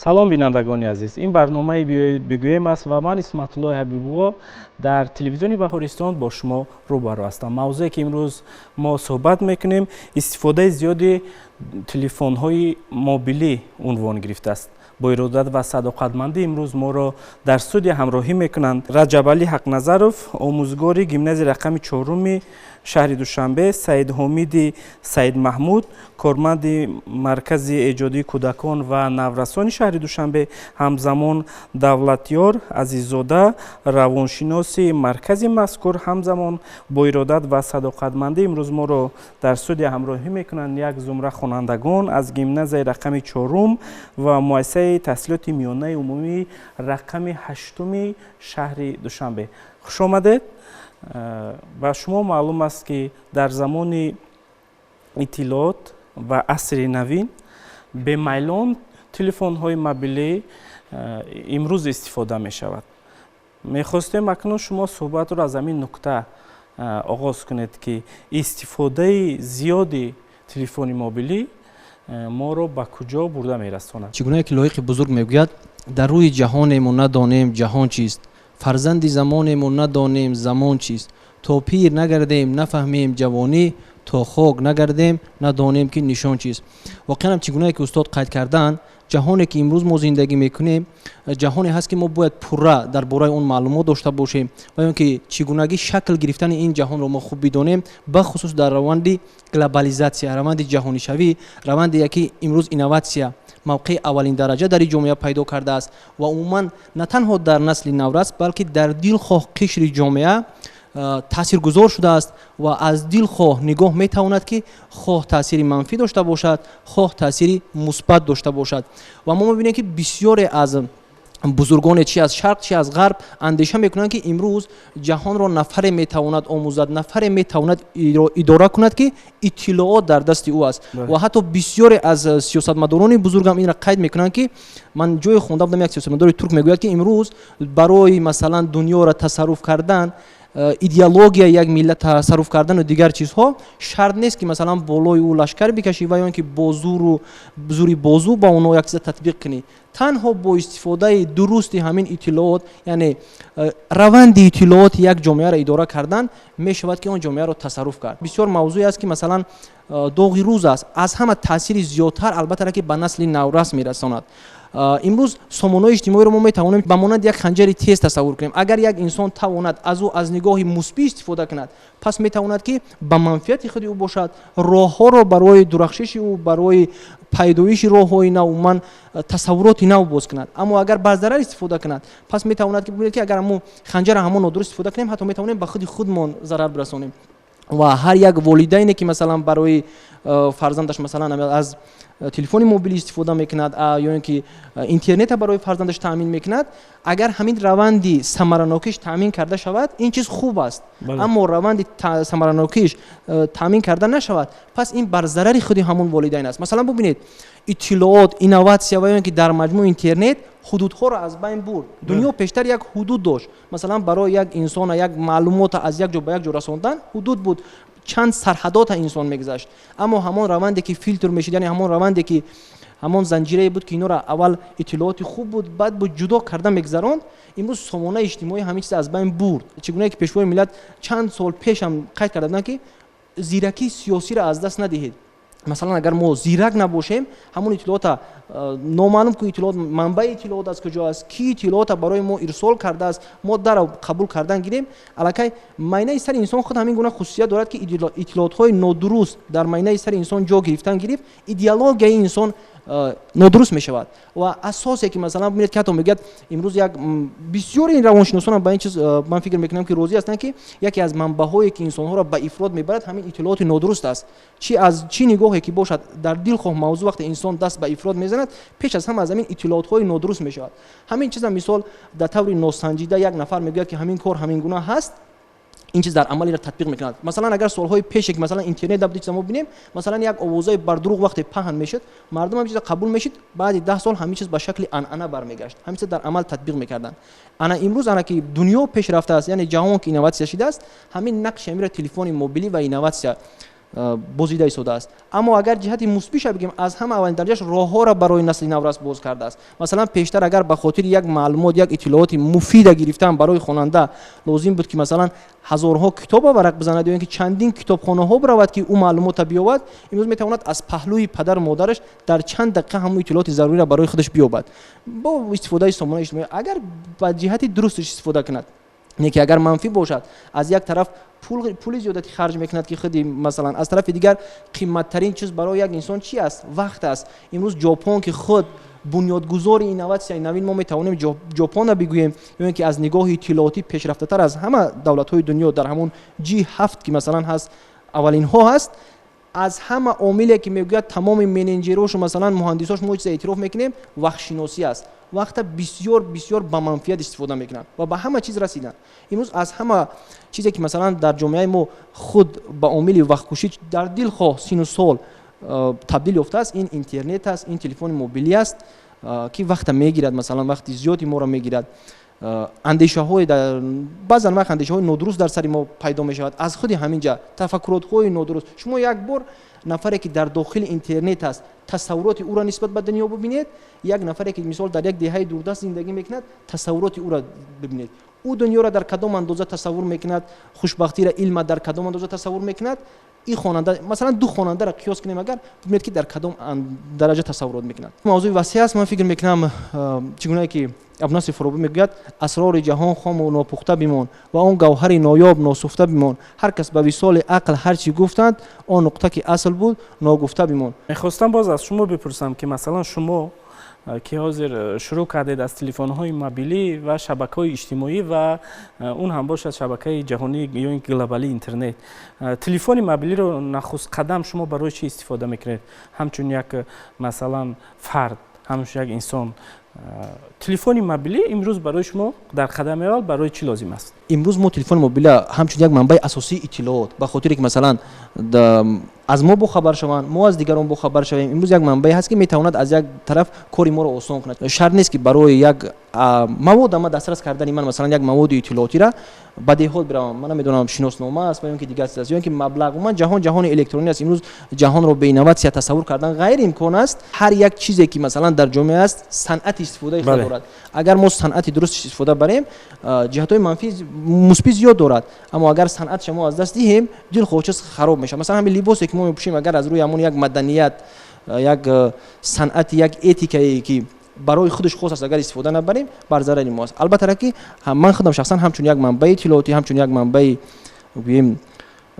салом бинандагони азиз, ин барномаи бигӯем аст ва ман Исматуллои Ҳабибулло дар телевизиони Баҳористон бо шумо рӯбарӯ ҳастам. мавзӯе ки имрӯз мо суҳбат мекунем истифодаи зиёди телефонҳои мобилӣ унвон гирифтааст. бо иродат ва садоқатмандӣ имрӯз моро дар студия ҳамроҳӣ мекунанд Раҷабалӣ Ҳақназаров, омӯзгори гимназияи рақами 4 шаҳри Душанбе, Саидҳомиди Саидмаҳмуд, корманди маркази эҷодии кӯдакон ва наврасони шаҳри Душанбе, ҳамзамон Давлатёр Азизода, равоншиноси маркази мазкур, ҳамзамон бо иродат ва садоқатмандӣ имрӯз моро дар студия ҳамроҳӣ мекунанд як зумра хонандагон аз гимназияи рақами 4 ва муассисаи таҳсилоти миёнаи умумии рақами 8 шаҳри Душанбе. Хушомадед. ба шумо маълум аст ки дар замони иттилоот ва асри навин бемайлон телефонҳои мобилӣ имрӯз истифода мешавад. мехостем акнун шумо суҳбатро аз ҳамин нуқта оғоз кунед ки истифодаи зиёди телефони мобилӣ моро ба куҷо бурда мерасонад. чӣ гуна ки лоиқи бузург мегӯяд, дар рӯи ҷаҳонемо надонем ҷаҳон чист, фарзанди замонемо надонем замон чист, то пир нагардем нафаҳмем ҷавонӣ, то хок нагардем надонем ки нишон чист. воқеан ҳам чӣ гуна ки устод қайд карданд, ҷаҳоне ки имрӯз мо зиндагӣ мекунем ҷаҳоне ҳаст ки мо бояд пурра дар бораи он маълумот дошта бошем ва ён ки чӣ гунагӣ шакл гирифтани ин ҷаҳонро мо хуб бидонем, бахусус дар раванди глобализатсия, раванди ҷаҳонишавӣ, раванде яки имрӯз инноватсия мавқеи аввалин дараҷа дар ин ҷомеа пайдо кардааст ва умуман на танҳо дар насли наврас, балки дар дилхоҳ қишри ҷомеа таъсиргузор шудааст ва аз дилхоҳ нигоҳ метавонад ки хоҳ таъсири манфӣ дошта бошад, хоҳ таъсири мусбат дошта бошад. ва мо мебинем ки бисёре аз бузургоне чи аз шарқ чи аз ғарб андеша мекунанд ки имрӯз ҷаҳонро нафаре метавонад омӯзад, нафаре метавонад идора кунад ки иттилоот дар дасти ӯ аст. ва ҳатто бисёре аз сиёсатмадорони бузургам инро қайд мекунанд ки ман ҷое хонда будам, як сиёсатмадори турк мегӯяд ки имрӯз барои масалан дунёро тасарруф кардан, идеология як миллат тасарруф кардану дигар чизҳо шарт нест ки масалан болои ӯ лашкар бикашӣ ва ён ки бо зури бозу ба онҳо як чиза татбиқ кунӣ. танҳо бо истифодаи дурусти ҳамин иттилоот, яъне раванди иттилооти як ҷомеаро идора кардан, мешавад ки он ҷомеаро тасарруф кард. бисёр мавзӯе аст ки масалан доғи рӯз аст, аз ҳама таъсири зиёдтар албатта ки ба насли наврас мерасонад. имрӯз сомонаҳои иҷтимоиро мо метавонем ба монанди як ханҷари тез тасаввур кунем. агар як инсон тавонад аз ӯ аз нигоҳи мусбӣ истифода кунад, пас метавонад ки ба манфиати худи ӯ бошад, роҳҳоро барои дурахшиши ӯ, барои пайдоиши роҳҳои нав, умуман тасаввуроти нав боз кунад. аммо агар ба зарар истифода кунад, пас метавонад ки бубинед ки агар ҳамун ханҷара ҳамон нодуруст истифода кунем, ҳатто метавонем ба худи худмон зарар бирасонем. ва ҳар як волидайне ки масалан барои фарзандаш масалан аз телефони мобилӣ истифода мекунад ё ин ки интернета барои фарзандаш таъмин мекунад, агар ҳамин раванди самаранокиш таъмин карда шавад, ин чиз хуб аст. аммо раванди самаранокиш таъмин карда нашавад, пас ин бар зарари худи ҳамон волидайн аст. масалан бубинед, иттилоот, инноватсия ва ён ки дар маҷмӯъ интернет ҳудудҳоро аз байн бурд. дунё пештар як ҳудуд дошт. масалан барои як инсона як маълумота аз як ҷо ба як ҷо расондан ҳудуд буд, чанд сарҳадота инсон мегузашт. аммо ҳамон раванде ки филтр мешид, яъне ҳамон раванде ки ҳамон занҷирае буд ки инҳоро аввал иттилооти хуб буд, баъд буд ҷудо карда мегузаронд, имрӯз сомонаи иҷтимоӣ ҳамин чиз аз байн бурд. чӣ гуна ки пешвои миллат чанд сол пешам қайд карда буданд ки зиракии сиёсиро аз даст надиҳед. масалан агар мо зирак набошем, ҳамон иттилоота номаълум ки иттилоот манбаи иттилоот аз куҷо аст, ки иттилоота барои мо ирсол кардааст, мо даро қабул кардан гирем, аллакай майнаи сари инсон худ ҳамин гуна хусусият дорад ки иттилоотҳои нодуруст дар майнаи сари инсон ҷо гирифтан гирифт, идеологияи инсон нодуруст мешавад. ва асосе ки масалан бубинед ки ҳатто мегӯяд имрӯз як бисёри равоншиносонам ба ин чиз ман фикр мекунам ки розӣ ҳастанд ки яке аз манбаъҳое ки инсонҳоро ба ифрот мебарад ҳамин иттилооти нодуруст аст. чи аз чи нигоҳе ки бошад дар дилхоҳ мавзӯъ вақте инсон даст ба ифрот мезанад, пеш аз ҳама аз ҳамин иттилоотҳои нодуруст мешавад. ҳамин чиза мисол дар таври носанҷида як нафар мегӯяд ки ҳамин кор ҳамин гуна ҳаст, ин чиз дар амал инро татбиқ мекунад. масалан агар солҳои пеше ки масалан интернет дар чиза мо бинем, масалан як овозаи бардуруғ вақте паҳн мешуд, мардум ҳамин чиза қабул мешид, баъди 10 сол ҳамин чиз ба шакли анъана бармегашт, ҳамин чиз дар амал татбиқ мекарданд. ана имрӯз ана ки дунё пеш рафтааст, яъне ҷаҳон ки инноватсия шидааст, ҳамин нақши ҳамира телефони мобилӣ ва инноватсия бозида истодааст. аммо агар ҷиҳати мусбиша бигем, аз ҳама аввалин дарҷаш роҳҳоро барои насли наврас боз кардааст. масалан пештар агар ба хотири як маълумот, як иттилооти муфида гирифтан барои хонанда лозим буд ки масалан ҳазорҳо китобро варақ бизанад ё ин ки чандин китобхонаҳо биравад ки ӯ маълумота биёбад, имрӯз метавонад аз паҳлӯи падару модараш дар чанд дақиқа ҳамун иттилооти заруриро барои худаш биёбад. бо истифодаи сомонаи иҷтимоӣ агар ба ҷиҳати дурусташ истифода кунад, не ки агар манфӣ бошад, аз як тараф пули зиёдати харҷ мекунад ки худи масалан, аз тарафи дигар қимматтарин чиз барои як инсон чи аст? Вақт аст. имрӯз ҷопон ки худ бунёдгузори инноватсияи навин мо метавонем ҷопонро бигӯем, ё ин ки аз нигоҳи иттилоотӣ пешрафтатар аз ҳама давлатҳои дунё дар ҳамун G7 ки масалан ҳаст, аввалинҳо ҳаст. аз ҳама омиле ки мегӯяд тамоми менеҷерошу масалан муҳандисош мо чиза эътироф мекунем, вақтшиносӣ аст. вақта бисёр бисёр ба манфиат истифода мекунанд ва ба ҳама чиз расидан. имрӯз аз ҳама чизе ки масалан дар ҷомеаи мо худ ба омили вақткушӣ дар дилхоҳ сину сол табдил ёфтааст, ин интернет аст, ин телефони мобилӣ аст ки вақта мегирад, масалан вақти зиёди моро мегирад. андешаҳои баъзан вақт андешаҳои нодуруст дар сари мо пайдо мешавад аз худи ҳамин ҷа, тафаккуротҳои нодуруст. шумо як бор нафаре ки дар дохили интернет аст, тасаввуроти ӯро нисбат ба дунё бибинед, як нафаре ки мисол дар як деҳаи дурдаст зиндагӣ мекунад, тасаввуроти ӯро бибинед. ӯ дунёро дар кадом андоза тасаввур мекунад, хушбахтиро, илма дар кадом андоза тасаввур мекунад. ин хонанда масалан ду хонандаро қиёс кунем, агар бибинед ки дар кадом дараҷа тасаввурот мекунад. мавзӯи васеъ аст. ман фикр мекунам чӣ гуна ки абноси фаробӣ мегӯяд, асрори ҷаҳон хому нопухта бимон ва он гавҳари ноёб носуфта бимон. ҳар кас ба висоли ақл ҳар чӣ гуфтанд, он нуқта ки асл буд ногуфта бимон. мехостам боз аз шумо бипурсам ки масалан шумо ки ҳозир шурӯъ кардед аз телефонҳои мобилӣ ва шабакаҳои иҷтимоӣ ва он ҳам бошад шабакаи ҷаҳонӣ ё ин глобалии интернет, телефони мобилиро нахуст қадам шумо барои чӣ истифода мекунед? ҳамчун як масалан фард, ҳамчун як инсон, телефони мобилӣ имрӯз барои шумо дар қадами аввал барои чӣ лозим аст? имрӯз мо телефони мобила ҳамчун як манбаи асосии иттилоот, ба хотире ки масалан аз мо бохабар шаванд, мо аз дигарон бохабар шавем. имрӯз як манбаи ҳаст ки метавонад аз як тараф кори моро осон кунад. шарт нест ки барои як мавод ама дастрас кардани ман масалан як маводи иттилоотиро ба деҳот биравам, ман намедонам шиноснома аст ва ё ин ки дигар чиз аст, ё ин ки маблағ. умуман ҷаҳони электронӣ аст. имрӯз ҷаҳонро бе инноватсия тасаввур кардан ғайриимкон аст. ҳар як чизе ки масалан дар ҷомеа аст, санъати истифодаи худ дорад. агар мо санъати дурусташ истифода барем, ҷиҳатҳои манфӣ мусбит зиёд дорад, аммо агар санъаташ мо аз даст диҳем, дилхоҳ чиз хароб мешавад. масалан ҳамин либосе ки мо мепӯшем, агар аз рӯи ҳамон як маданият, як санъати, як этикае ки барои худаш хос аст, агар истифода набарем, бар зарари мо аст. албатта ки ман худам шахсан ҳамчун як манбаи иттилооти, ҳамчун як манбаи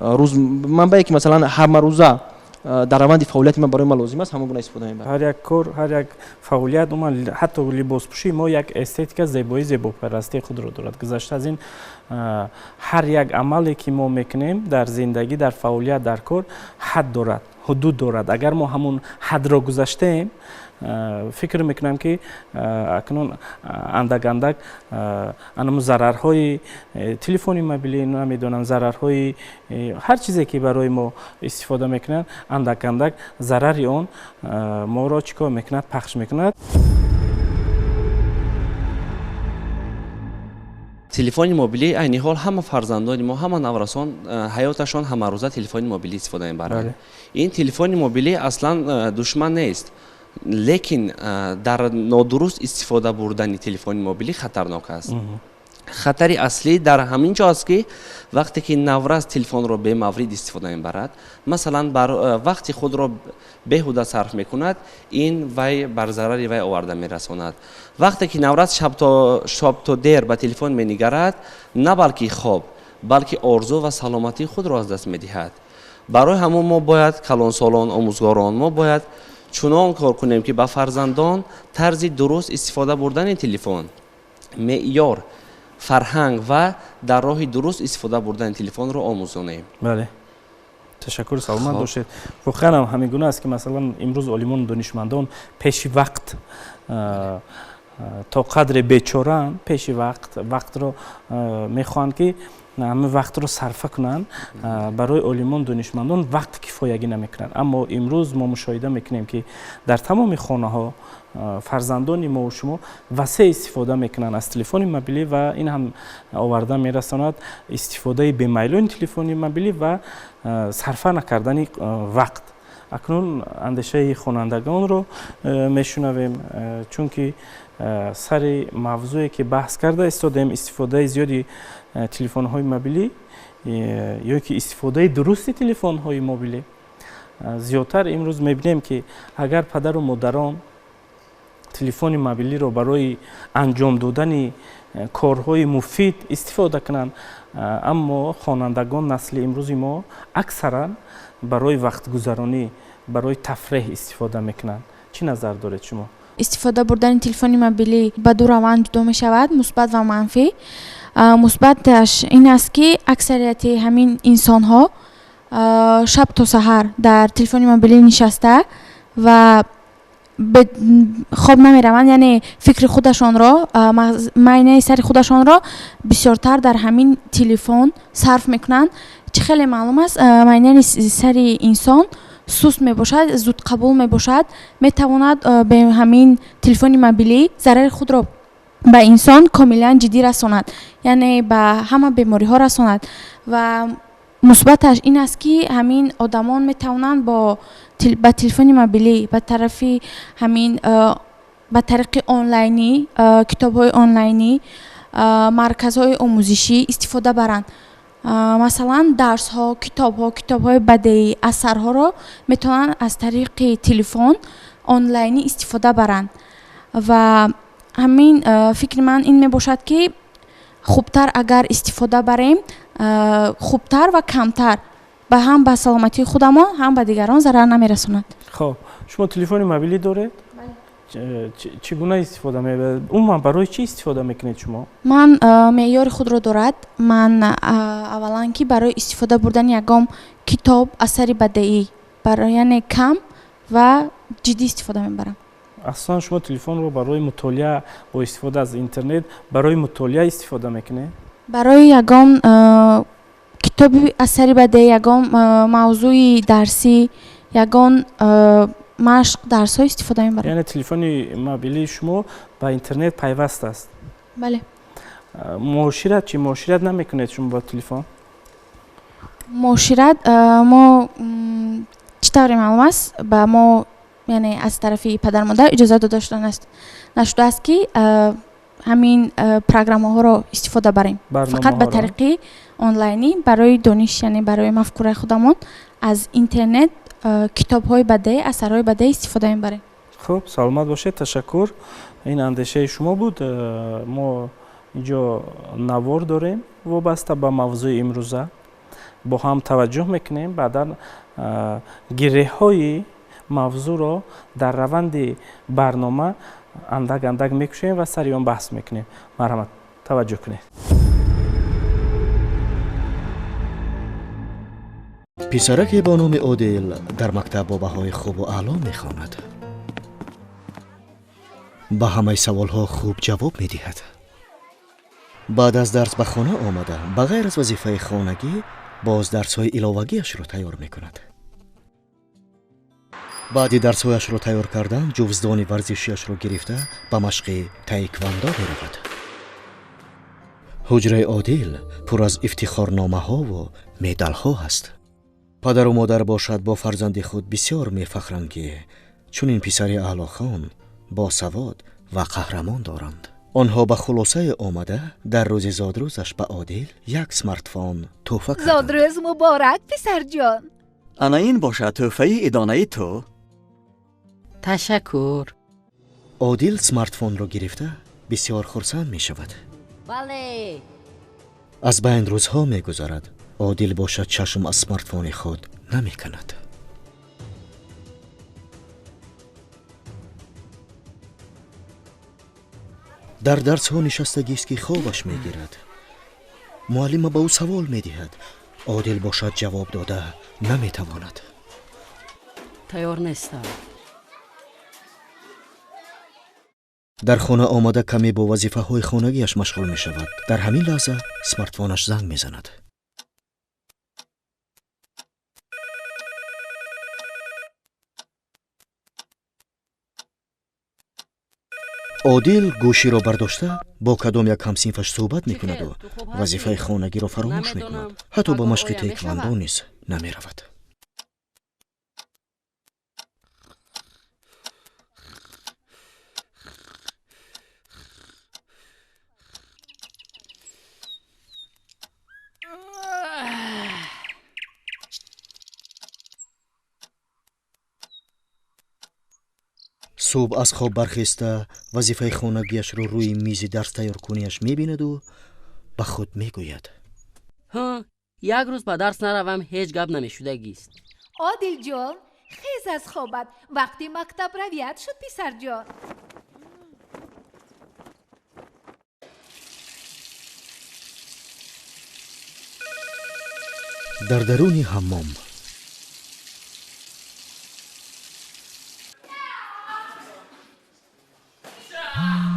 манбае ки масалан ҳамарӯза дар раванди фаъолияти ман барои ман лозим аст, ҳамон гуна истифода мебарам. ҳар як кор, ҳар як фаъолият, умуман ҳатто либоспӯшӣ мо як эстетика, зебоӣ, зебопарастии худро дорад. гузашта аз ин ҳар як амале ки мо мекунем дар зиндагӣ, дар фаъолият, дар кор ҳад дорад, ҳудуд дорад. агар мо ҳамон ҳадро гузаштем, фикр мекунам ки акнун андак анаму зарарҳои телефони мобилӣ, намедонам зарарҳои ҳар чизе ки барои мо истифода мекунад, андак зарари он моро чӣ кор мекунад, пахш мекунад. телефони мобилӣ айни ҳол ҳама фарзандони мо, ҳама наврасон ҳаёташон ҳамарӯза телефони мобилӣ истифода мебаранд. ин телефони мобилӣ аслан душман нест, лекин дар нодуруст истифода бурдани телефони мобилӣ хатарнок аст. хатари аслӣ дар ҳамин ҷо аст ки вақте ки навраз телефонро бемаврид истифода мебарад, масалан вақти худро беҳуда сарф мекунад, ин вай бар зарари вай оварда мерасонад. вақте ки навраз шоб то дер ба телефон менигарад, на балки хоб, балки орзу ва саломатии худро аз даст медиҳад. барои ҳамон мо бояд калонсолон, омӯзгорон, мо бояд чунон кор кунем ки ба фарзандон тарзи дуруст истифода бурдани телефон, меъёр, фарҳанг ва дар роҳи дуруст истифода бурдани телефонро омӯзонем. бале, ташаккур, саломат бошед. воқеан ҳамин гуна аст ки масалан имрӯз олимон донишмандон пеши вақт то қадре бечораанд, пеши вақтро мехоҳанд ки ҳама вақтро сарфа кунанд, барои олимон донишмандон вақт кифоягӣ намекунанд. Аммо имрӯз мо мушоҳида мекунем ки дар тамоми хонаҳо фарзандони мо шумо васеъ истифода мекунанд аз телефони мобилӣ ва ин ҳам оварда мерасонад истифодаи бемайлони телефони мобилӣ ва сарфа накардани вақт. Акнун андешаи хонандагонро мешунавем, чунки сари мавзӯе ки баҳс карда истодем, истифодаи зиёди телефонҳои мобилӣ ё ки истифодаи дурусти телефонҳои мобилӣ. Зиёдтар имрӯз мебинем ки агар падару модарон телефони мобилиро барои анҷом додани корҳои муфид истифода кунанд, аммо хонандагон насли имрӯзи мо аксаран барои вақтгузаронӣ, барои тафреҳ истифода мекунанд. Чӣ назар доред шумо? истифода бурдани телефони мобилӣ ба ду раванд ҷудо мешавад, мусбат ва манфӣ. Мусбаташ ин аст ки аксарияти ҳамин инсонҳо шаб то саҳар дар телефони мобилӣ нишаста ва хоб намераванд, яъне фикри худашонро, майнаи сари худашонро бисёртар дар ҳамин телефон сарф мекунанд. Чӣ хеле маълум аст, майнаи сари инсон суст мебошад, зудқабул мебошад, метавонад бе ҳамин телефони мобилӣ зарари худро ба инсон комилан ҷиддӣ расонад, яъне ба ҳама бемориҳо расонад. Ва мусбаташ ин аст ки ҳамин одамон метавонанд ба телефони мобилӣ ба тарафи ҳамин ба тариқи онлайнӣ, китобҳои онлайнӣ, марказҳои омӯзишӣ истифода баранд. Масалан, дарсҳо, китобҳои бадеӣ, асарҳоро метавонанд аз тариқи телефон онлайнӣ истифода баранд. Ва ҳамин фикри ман ин мебошад ки хубтар агар истифода барем, хубтар ва камтар ба ҳам ба саломатии худамон, ҳам ба дигарон зарар намерасонад. Хоб, шумо телефони мобилӣ доред? Чӣ гуна истифода мебаред? Умуман барои чӣ истифода мекунед шумо? Ман меъёри худро дорад. Ман аввалан ки барои истифода бурдани ягон китоб, асари бадеӣ, яъне кам ва ҷиддӣ истифода мебарам. Аслан шумо телефонро барои мутолиа бо истифода аз интернет барои мутолиа истифода мекунед? Барои ягон китоби асари бадеӣ, ягон мавзӯи дарсӣ, ягон машқ дарсҳо истифода мебарам. Яъне телефони мобилии шумо ба интернет пайваст аст? Бале. Муошират чӣ? Муошират намекунед шумо ба телефон? Муошират мо чӣ тавре маълум аст, ба мо яъне аз тарафи падару модар иҷоза дода нашудааст ки ҳамин программаҳоро истифода барем. Фақат ба тариқи онлайнӣ барои дониш, яъне барои мафкураи худамон аз интернет китобҳои бадеӣ, асарҳои бадеӣ истифода мебарем. Хуб, саломат бошед, ташаккур. Ин андешаи шумо буд. Мо инҷо навор дорем вобаста ба мавзӯи имрӯза. Бо ҳам таваҷҷӯҳ мекунем, баъдан гиреҳҳои мавзӯъро дар раванди барнома андак мекушем ва сари он баҳс мекунем. Марҳамат, таваҷҷӯҳ кунед. писараке бо номи Одил дар мактаб бо баҳои хубу аъло мехонад. ба ҳамаи саволҳо хуб ҷавоб медиҳад. баъд аз дарс ба хона омада, ба ғайр аз вазифаи хонагӣ боз дарсҳои иловагиашро тайёр мекунад. баъди дарсҳояшро тайёр кардан, ҷувздони варзишиашро гирифта ба машқи таеквондо меравад. ҳуҷраи Одил пур аз ифтихорномаҳову медалҳо аст. падару модар бошад бо фарзанди худ бисёр мефахранд ки чунин писари аълохон, босавод ва қаҳрамон доранд. онҳо ба хулосае омада дар рӯзи зодрӯзаш ба Одил як смартфон тӯҳфа карданд. зодрӯз муборак писарҷон. ана ин бошад тӯҳфаи идонаи ту. ташаккур. Одил смартфонро гирифта бисёр хурсанд мешавад. бале. аз байн рӯзҳо мегузарад. Одил бошад чашм аз смартфони худ намекунад. дар дарсҳо нишастагист ки хобаш мегирад. муаллима ба ӯ савол медиҳад. Одил бошад ҷавоб дода наметавонад. тайёр нестам. дар хона омада каме бо вазифаҳои хонагиаш машғул мешавад. дар ҳамин лаҳза смартфонаш занг мезанад. одил гӯширо бардошта бо кадом як ҳамсинфаш суҳбат мекунаду вазифаи хонагиро фаромӯш мекунад. ҳатто ба машқи тейквондо низ намеравад. صبح از خواب برخسته وظیفه خانگیش رو روی میز درس تیار کنیش میبیند و به خود میگوید ها یک روز به درس نروم هیچ گپ نمیشدگیست. عادل جان خیز از خوابت وقتی مکتب رویت شد پسر جان. در درون حمام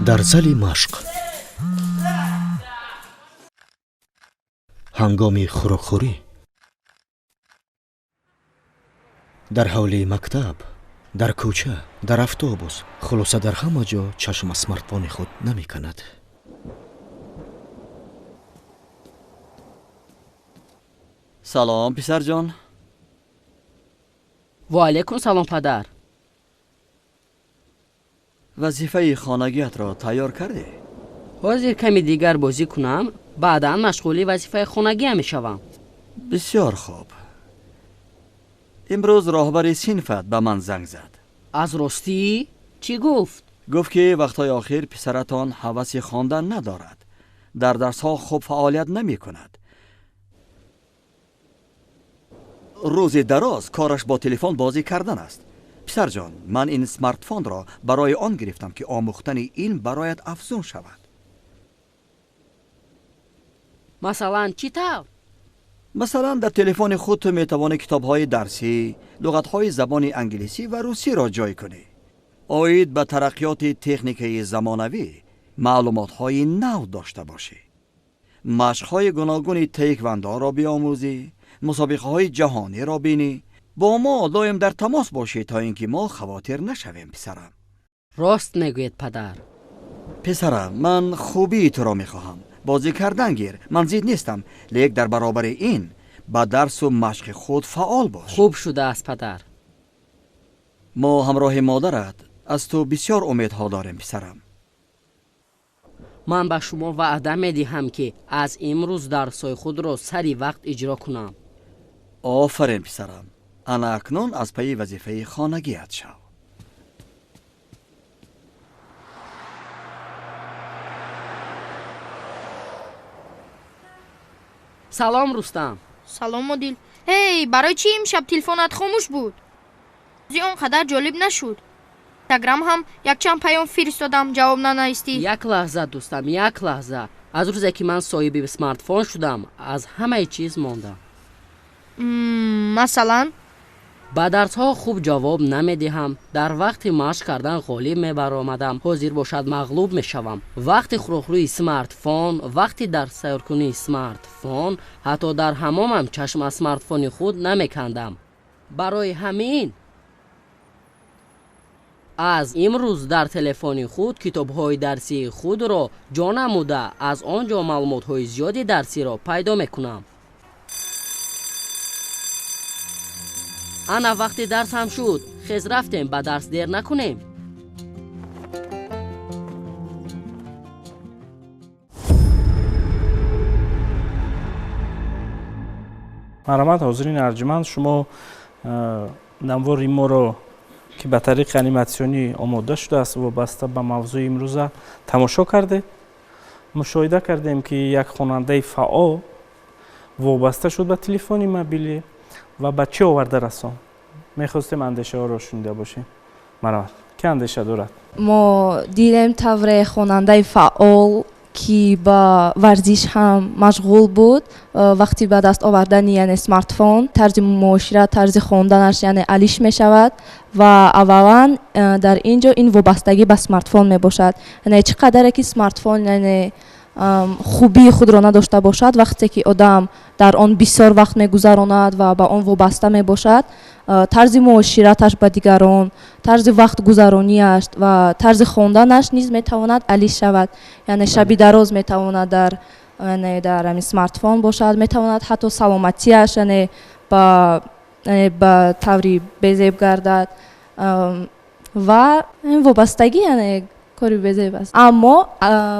در زل مشق هنگام خوراکخوری در حوله مکتب در کوچه در اتوبوس خلاصه در همه جا چشم از اسمارتفون خود نمی کند. سلام پسر جان. و علیکم سلام پدر. وظیفه خانگیت را تیار کرده؟ حاضر کمی دیگر بازی کنم بعدا مشغولی وظیفه خانگی میشوم. بسیار خوب. امروز راهبر صنفت به من زنگ زد. از راستی چی گفت؟ گفت که وقتای آخر پسرتان هوس خواندن ندارد. در درس‌ها خوب فعالیت نمی کند. روز دراز کارش با تلفن بازی کردن است. پسر جان من این اسمارتفون را برای آن گرفتم که آموختن علم برایت افزون شود. مثلا چی طور؟ مثلا در تلفن خود تو میتوانی کتاب‌های درسی، لغت‌های زبان انگلیسی و روسی را جای کنی. آید به ترقیات تکنیکی زمانوی معلومات‌های نو داشته باشی. مشق‌های گوناگون تایکواندو را بیاموزی، مسابقه‌های جهانی را بینی. با ما دائم در تماس باشی تا اینکه ما خواطر نشویم پسرم. راست میگوید پدر. پسرم من خوبی تو را میخواهم. بازی کردن گیر. من زید نیستم. لیک در برابر این با درس و مشق خود فعال باش. خوب شده است پدر. ما همراه مادرت از تو بسیار امیدها داریم پسرم. من به شما وعده میدهم که از امروز درس‌های خود را سری وقت اجرا کنم. آفرین پسرم. انا اکنون از پی وظیفه خانگیت شو. سلام رستم. سلام مدیر. هی برای چی امشب تلفنت خاموش بود؟ اونقدر جالب نشد. تلگرام هم یک چند پیام فرستادم جواب ننوشتی. یک لحظه دوستم یک لحظه. از روزی که من صاحب اسمارتفون شدم از همه چیز ماندم. مثلا با درس ها خوب جواب نمیدهم. در وقت مشق کردن غالب میبرآمدم. حاضر باشد مغلوب میشوم. وقتی خوراکخوری اسمارتفون، وقتی در سیر کنی اسمارتفون، حتی در حمامم چشم از اسمارتفون خود نمیکندم. برای همین از امروز در تلفن خود کتاب‌های درسی خود را جا نموده از آنجا معلومات‌های زیادی درسی را پیدا میکنم. انا وقتی درس هم شد خیز رفتیم به درس دیر نکنیم. مرحمت حاضرین ارجمند، شما نمواری ما رو که به طریق انیماسیونی آماده شده است وابسته به موضوع امروز تماشا کرده. مشاهده کردیم که یک خواننده فعال وابسته شد به تلفن موبیلی و به چه آورده رسان. میخواستیم اندیشه ها را شنیده باشیم. مرحمت، که اندیشه دارد؟ ما دیدیم طور خواننده فعال ки ба варзиш ҳам машғул буд. Вақти ба даст овардани яъне смартфон тарзи муошират, тарзи хонданаш яъне алиш мешавад ва аввалан дар ин ҷо ин вобастагӣ ба смартфон мебошад. Яъне чӣ қадаре ки смартфон яъне хубии худро надошта бошад, вақте ки одам дар он бисёр вақт мегузаронад ва ба он вобаста мебошад, тарзи муошираташ ба дигарон, тарзи вақтгузарониаш ва тарзи хонданаш низ метавонад алиш шавад. Яъне шаби дароз метавонад дар ҳамин смартфон бошад, метавонад ҳатто саломатиаш яъне ба таври безеб гардад ва вобастагӣ яъне кори безеб аст. Аммо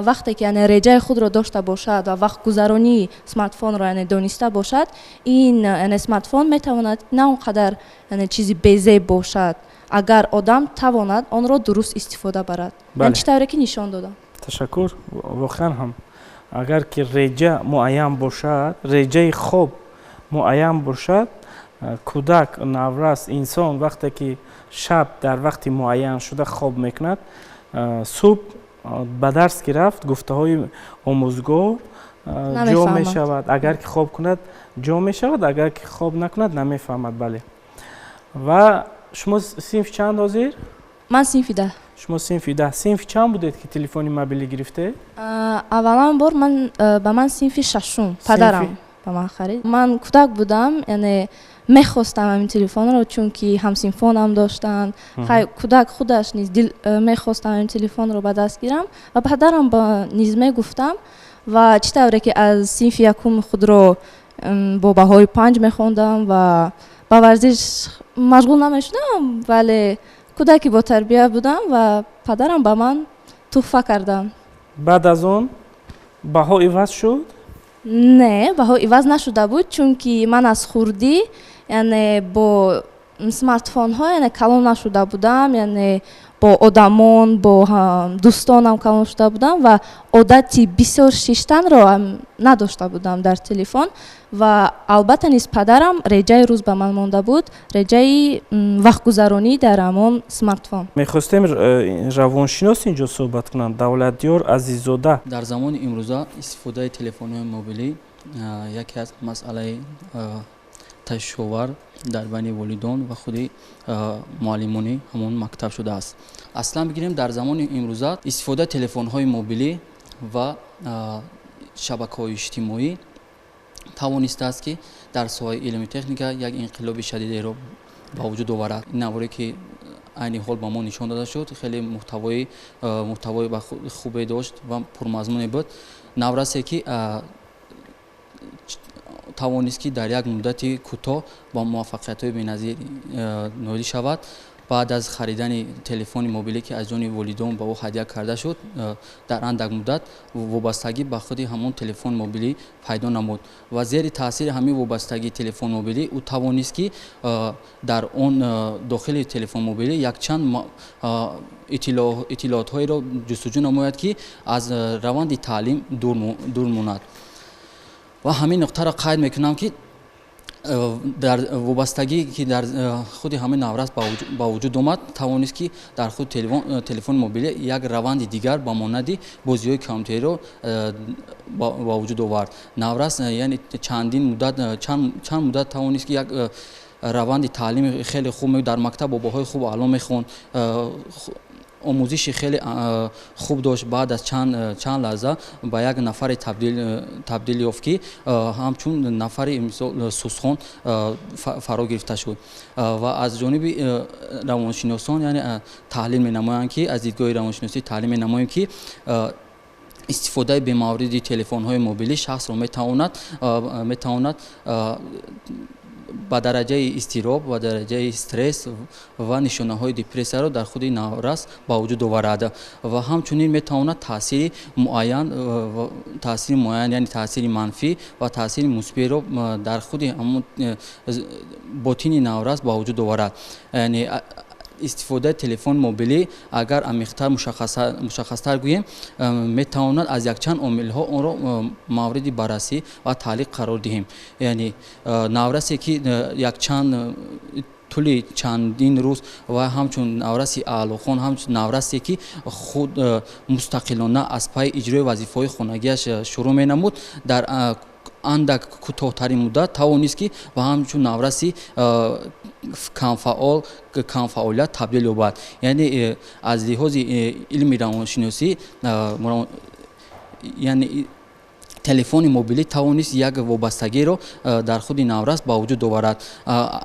вақте ки яъне реҷаи худро дошта бошад ва вақтгузаронии смартфонро яъне дониста бошад, ин яъне смартфон метавонад на он қадар яъне чизи безеб бошад, агар одам тавонад онро дуруст истифода барад. Ман чӣ тавре ки нишон додам. Ташаккур. Воқеан ҳам агар ки реҷа муайян бошад, реҷаи хоб муайян бошад, кӯдак, наврас, инсон вақте ки шаб дар вақти муайян шуда хоб мекунад, субҳ ба дарс ки рафт, гуфтаҳои омӯзгор ҷо мешавад. Агар ки хоб кунад ҷо мешавад, агар ки хоб накунад намефаҳмад. Бале. Ва шумо синфи чанд ҳозир? Ман синфи 10. Шумо синфи 10. Синфи чанд будед ки телефони мобилӣ гирифте? Аввалан бор ба ман синфи 6 падарам ба ман харид. Ман кӯдак будам, яъне мехостам ҳамин телефонро, чунки ҳамсинфонам доштанд. Кӯдак худаш низ мехостам ҳамин телефонро ба даст гирам ва падарам низ мегуфтам ва чӣ тавре ки аз синфи якум худро бо баҳои 5 мехондам ва ба варзиш машғул намешудам, вале кӯдаки бо тарбия будам ва падарам ба ман туҳфа карданд. Баъд аз он баҳо иваз шуд? Не, баҳо иваз нашуда буд, чунки ман аз хурдӣ яъне бо смартфонҳо яъне калон нашуда будам, яъне бо одамон, бо дӯстонам калон шуда будам ва одати бисёр шиштанро надошта будам дар телефон ва албатта низ падарам реҷаи рӯз ба ман монда буд, реҷаи вақтгузаронӣ дар ҳамон смартфон. Мехостем равоншинос инҷо суҳбат кунанд. Давлатдиёр Азизода. дар замони имрӯза истифодаи телефонҳои мобилӣ яке аз масъалаи ташвишовар дар байни волидон ва худи муаллимони ҳамон мактаб шудааст. Аслан бигирем, дар замони имрӯза истифодаи телефонҳои мобилӣ ва шабакаҳои иҷтимоӣ тавонистааст ки дар соҳаи илми техника як инқилоби шадидеро ба вуҷуд оварад. ин наворе ки айни ҳол ба мо нишон дода шуд, хеле муҳтавои хубе дошт ва пурмазмуне буд. наврасе ки тавонист ки дар як муддати кӯтоҳ ба муваффақиятҳои беназир ноил шавад. баъд аз харидани телефони мобиле ки аз ҷониби волидон ба ӯ ҳадия карда шуд, дар андак муддат вобастагӣ ба худи ҳамон телефон мобилӣ пайдо намуд ва зери таъсири ҳамин вобастагии телефон мобилӣ ӯ тавонист ки дар он дохили телефон мобилӣ якчанд иттилоотҳоеро ҷустуҷӯ намояд ки аз раванди таълим дур монад. ва ҳамин нуқтаро қайд мекунам ки дар вобастагӣ ки дар худи ҳамин наврас ба вуҷуд омад, тавонист ки дар худи телефони мобилӣ як раванди дигар ба монанди бозиҳои компютериро ба вуҷуд овард. Наврас яъне чанд муддат тавонист ки як раванди таълими хеле хуб дар мактаб бобоҳои хуб аъло мехонд, омӯзиши хеле хуб дошт. баъд аз чанд лаҳза ба як нафаре табдил ёфт ки ҳамчун нафари сӯсхон фаро гирифта шуд ва аз ҷониби равоншиносон яъне таҳлил менамоянд ки аз дидгоҳи равоншиносӣ таҳлил менамоем ки истифодаи бемавриди телефонҳои мобилӣ шахсро метавонад ба дараҷаи изтироб, ба дараҷаи стресс ва нишонаҳои депрессияро дар худи наврас ба вуҷуд оварад ва ҳамчунин метавонад таъсири муайян, яъне таъсири манфӣ ва таъсири мусбиро дар худи ҳамон ботини наврас ба вуҷуд оварад. Яъне истифодаи телефони мобилӣ агар амиқтар мушаххастар гӯем, метавонад аз якчанд омилҳо онро мавриди баррасӣ ва таълиқ қарор диҳем. Яъне наврасе ки якчанд طول چندین روز و همچون نورس اعلاخان همچون نورسی که خود مستقلانه از پای اجرای وظیفه‌های خانگیش شروع می‌نمود در اندک کوتاه‌ترین مدت توانست که و همچون نورسی کم‌فعالیت تبدیل یابد. یعنی از لحاظ علم روانشناسی یعنی تلفن موبیلی توانست یک وابستگی را در خود نورس با وجود آورد.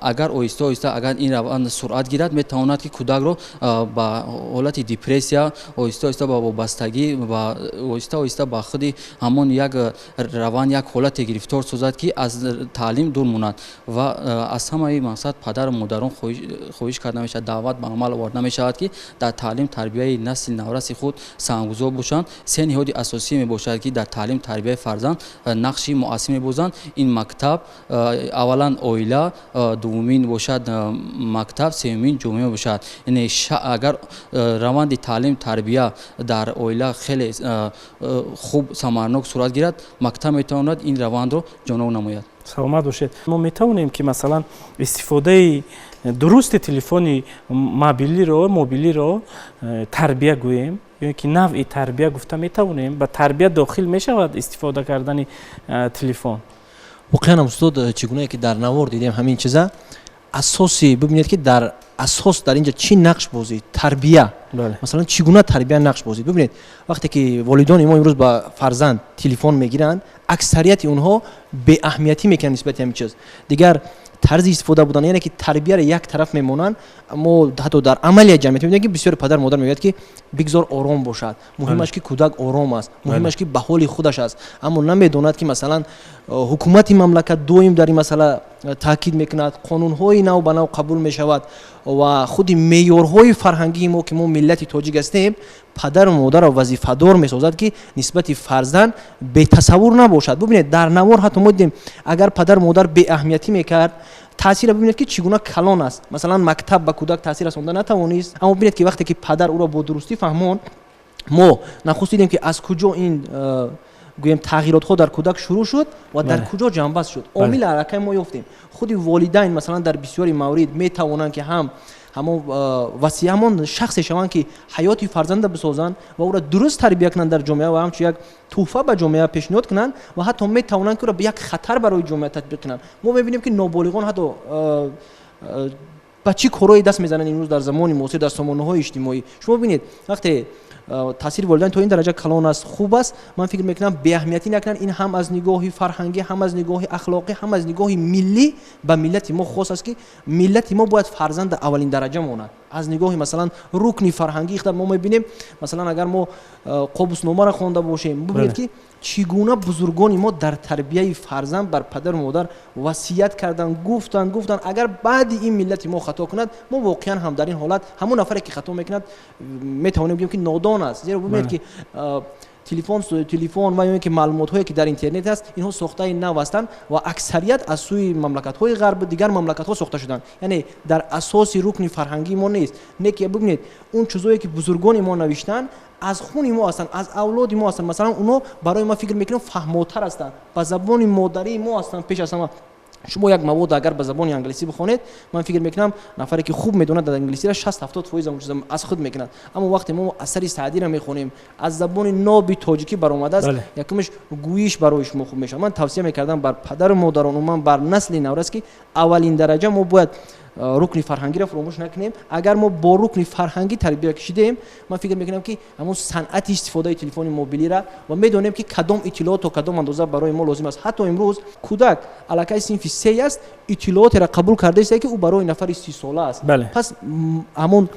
اگر آهسته آهسته اگر این روند سرعت گیرد میتواند که کودک را با حالت دپرسیا آهسته آهسته با وابستگی و آهسته آهسته با خود همان یک روان یک حالت گرفتار سازد که از تعلیم دور ماند و از همه مقصد پدر و مادران خواهش کرده میشد دعوت به عمل آورده میشود که در تعلیم تربیت نسل نورس خود سهمگذار باشند. سه نهاد اساسی می باشد که در تعلیم تربیت فرزند نقشی مؤثر می‌بازند. این مکتب اولا اویلا، دومین باشد مکتب، سومین جامعه باشد. یعنی اگر روند تعلیم تربیت در اویلا خیلی خوب ثمرناک صورت گیرد، مکتب میتواند این روند رو جانو نماید. سلامت باشید. ما میتونیم که مثلا استفاده درست تلفن موبیلی رو تربیت گوییم، یا که نوع تربیت گفته میتونیم به تربیت داخل میشود استفاده کردن تلفن. واقعا استاد چگونه که در نوار دیدیم همین چیزا اساسی ببینید که در اساس در اینجا چی نقش بازی تربیت مثلا چگونه تربیت نقش بازی. ببینید وقتی که والدین ما امروز با فرزند تلفن میگیرن اکثریت اونها به اهمیتی میکنن نسبت همین چیز دیگر طرز استفاده بودن، یعنی که تربیت یک طرف میمونن. اما حتی در عملیات جمعیت میبینید که بسیار پدر مادر میگوید که بگذار آرام باشد، مهمش که کودک آرام است، مهمش که به حال خودش است، اما نمیدوند که مثلا حکومت مملکت دویم در این مسئله تاکید میکند، قانون‌های نو به نو قبول میشود و خود معیارهای فرهنگی ما که ما ملت تاجیک هستیم پدر و مادر را وظیفه‌دار میسازد که نسبت فرزند به تصور نباشد. ببینید در نوار حتی ما دیدیم اگر پدر مادر به اهمیتی میکرد تاثیر ببینید که چگونه کلان است. مثلا مکتب به کودک تاثیر رساندن نتوانست، اما ببینید که وقتی که پدر او را با درستی فهماند ما نخست دیدیم که از کجا این گویم تغییرات ها در کودک شروع شد و در کجا جنبش شد. عامل حرکت ما یافتیم خود والدین مثلا در بسیاری موارد می توانند که همون وسیع همون شخص شوند که حیات فرزند بسازند و او را درست تربیت کنند در جامعه و همچنین یک تحفه به جامعه پیشنهاد کنند و حتی می توانند که او را به یک خطر برای جامعه تطبیق کنند. ما می‌بینیم که نابالغان حتی با چی کارهای دست میزنن امروز در زمان معاصر در سامانه‌های اجتماعی. شما ببینید وقتی تاثیر والدین تو این درجه کلان است خوب است، من فکر میکنم بی اهمیتی نکنن. این هم از نگاه فرهنگی، هم از نگاه اخلاقی، هم از نگاه ملی به ملت ما خاص است که ملت ما باید فرزند اولین درجه ماند. از نگاه مثلا رکن فرهنگی خود ما میبینیم مثلا اگر ما قابوس نامه را خوانده باشیم ببینید که چگونه بزرگان ما در تربیت فرزند بر پدر و مادر وصیت کردن، گفتن اگر بعد این ملت ما خطا کند ما واقعا هم در این حالت همون نفری که خطا میکند میتوانیم بگیم که نادان است. زیرا ببینید که تلفن و اینکه معلومات هایی که در اینترنت هست اینها ساخته نو هستند و اکثریت از سوی مملکت های غرب دیگر مملکت ها ساخته شدن، یعنی در اساس رکن فرهنگی ما نیست. نه که ببینید اون چیزایی که بزرگان ما نوشتن از خون ما هستن، از اولاد ما هستن، مثلا اونا برای ما فکر میکنم فهماتر هستن، با زبان مادری ما هستن پیش از همه. شما یک مواد اگر به زبان انگلیسی بخونید من فکر میکنم نفری که خوب میدونه در انگلیسی را 60-70% اون چیزا از خود میکنند، اما وقتی ما اثر سعدی را میخونیم از زبان نابی تاجیکی برآمده است یکمش گویش برایش ما خوب میشه. من توصیه میکردم بر پدر و مادران و من بر نسل نورس که اولین درجه ما باید رکن فرهنگی را فراموش نکنیم. اگر ما با رکن فرهنگی تربیت کشیدیم من فکر میکنم که همون صنعت استفاده تلفن موبیلی را و میدونیم که کدام اطلاعات و کدام اندازه برای ما لازم است. حتی امروز کودک علاقه صنف 3 است اطلاعات را قبول کرده است که او برای نفر 30 ساله است. پس همون